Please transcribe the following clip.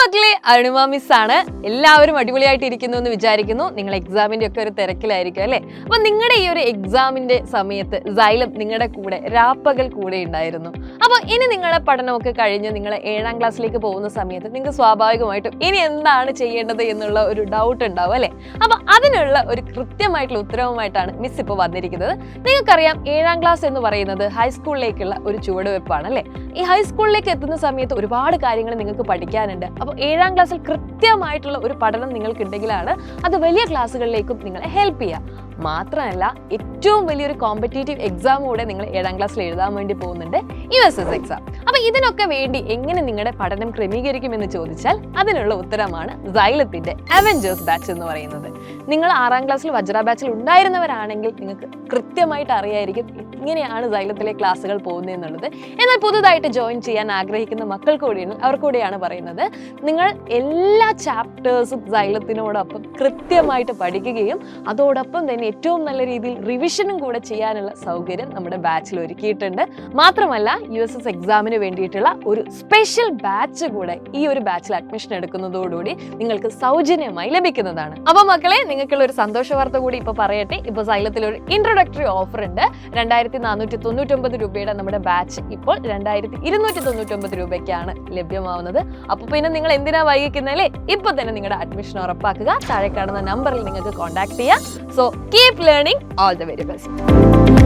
മക്കളെ, അരുണിമ മിസ് ആണ്. എല്ലാവരും അടിപൊളിയായിട്ട് ഇരിക്കുന്നു എന്ന് വിചാരിക്കുന്നു. നിങ്ങൾ എക്സാമിന്റെ ഒക്കെ ഒരു തിരക്കിലായിരിക്കും അല്ലേ? അപ്പൊ നിങ്ങളുടെ ഈ ഒരു എക്സാമിന്റെ സമയത്ത് സൈലം നിങ്ങളുടെ കൂടെ രാപ്പകൽ കൂടെ ഉണ്ടായിരുന്നു. അപ്പൊ ഇനി നിങ്ങളുടെ പഠനമൊക്കെ കഴിഞ്ഞ് നിങ്ങൾ 7ാം ക്ലാസ്സിലേക്ക് പോകുന്ന സമയത്ത് നിങ്ങൾക്ക് സ്വാഭാവികമായിട്ടും ഇനി എന്താണ് ചെയ്യേണ്ടത് എന്നുള്ള ഒരു ഡൗട്ട് ഉണ്ടാവും അല്ലെ? അപ്പൊ അതിനുള്ള ഒരു കൃത്യമായിട്ടുള്ള ഉത്തരവുമായിട്ടാണ് മിസ് ഇപ്പോൾ വന്നിരിക്കുന്നത്. നിങ്ങൾക്കറിയാം, 7ാം ക്ലാസ് എന്ന് പറയുന്നത് ഹൈസ്കൂളിലേക്കുള്ള ഒരു ചുവടുവെപ്പാണ് അല്ലെ? ഈ ഹൈസ്കൂളിലേക്ക് എത്തുന്ന സമയത്ത് ഒരുപാട് കാര്യങ്ങൾ നിങ്ങൾക്ക് പഠിക്കാനുണ്ട്. അപ്പോൾ 7ാം ക്ലാസ്സിൽ കൃത്യമായിട്ടുള്ള ഒരു പഠനം നിങ്ങൾക്കുണ്ടെങ്കിലാണ് അത് വലിയ ക്ലാസ്സുകളിലേക്കും നിങ്ങളെ ഹെൽപ്പ് ചെയ്യുക. മാത്രമല്ല, ഏറ്റവും വലിയൊരു കോമ്പറ്റേറ്റീവ് എക്സാം കൂടെ നിങ്ങൾ 7ാം ക്ലാസ്സിൽ എഴുതാൻ വേണ്ടി പോകുന്നുണ്ട്, USS എക്സാം. അപ്പൊ ഇതിനൊക്കെ വേണ്ടി എങ്ങനെ നിങ്ങളുടെ പഠനം ക്രമീകരിക്കുമെന്ന് ചോദിച്ചാൽ അതിനുള്ള ഉത്തരമാണ് സൈലത്തിന്റെ അവഞ്ചേഴ്സ് ബാച്ച് എന്ന് പറയുന്നത്. നിങ്ങൾ 6ാം ക്ലാസ്സിൽ വജ്ര ബാച്ചിൽ ഉണ്ടായിരുന്നവരാണെങ്കിൽ നിങ്ങൾക്ക് കൃത്യമായിട്ട് അറിയായിരിക്കും ഇങ്ങനെയാണ് സൈലത്തിലെ ക്ലാസ്സുകൾ പോകുന്നത് എന്നുള്ളത്. എന്നാൽ പുതുതായിട്ട് ജോയിൻ ചെയ്യാൻ ആഗ്രഹിക്കുന്ന മക്കൾ കൂടിയാണ്, അവർ കൂടിയാണ് പറയുന്നത്, നിങ്ങൾ എല്ലാ ചാപ്റ്റേഴ്സും സൈലത്തിനോടൊപ്പം കൃത്യമായിട്ട് പഠിക്കുകയും അതോടൊപ്പം തന്നെ ഏറ്റവും നല്ല രീതിയിൽ റിവിഷനും കൂടെ ചെയ്യാനുള്ള സൗകര്യം നമ്മുടെ ബാച്ചിൽ ഒരുക്കിയിട്ടുണ്ട്. മാത്രമല്ല, USS എക്സാമിന് വേണ്ടിയിട്ടുള്ള ഒരു സ്പെഷ്യൽ ബാച്ച് കൂടെ ഈ ഒരു ബാച്ചിൽ അഡ്മിഷൻ എടുക്കുന്നതോടുകൂടി നിങ്ങൾക്ക് സൗജന്യമായി ലഭിക്കുന്നതാണ്. അപ്പൊ മക്കളെ, നിങ്ങൾക്കുള്ള ഒരു സന്തോഷ വാർത്ത കൂടി ഇപ്പൊ പറയട്ടെ. ഇപ്പൊ സൈലത്തിൽ ഒരു ഇൻട്രൊഡക്ടറി ഓഫർ ഉണ്ട്. 2499 രൂപയുടെ നമ്മുടെ ബാച്ച് ഇപ്പോൾ 2299 രൂപയ്ക്കാണ് ലഭ്യമാവുന്നത്. അപ്പൊ പിന്നെ നിങ്ങൾ എന്തിനാ വൈകിക്കുന്നല്ലേ? ഇപ്പൊ തന്നെ നിങ്ങളുടെ അഡ്മിഷൻ ഉറപ്പാക്കുക. താഴെ കാണുന്ന നമ്പറിൽ നിങ്ങൾക്ക് കോൺടാക്ട് ചെയ്യാം. So keep learning. All the very best.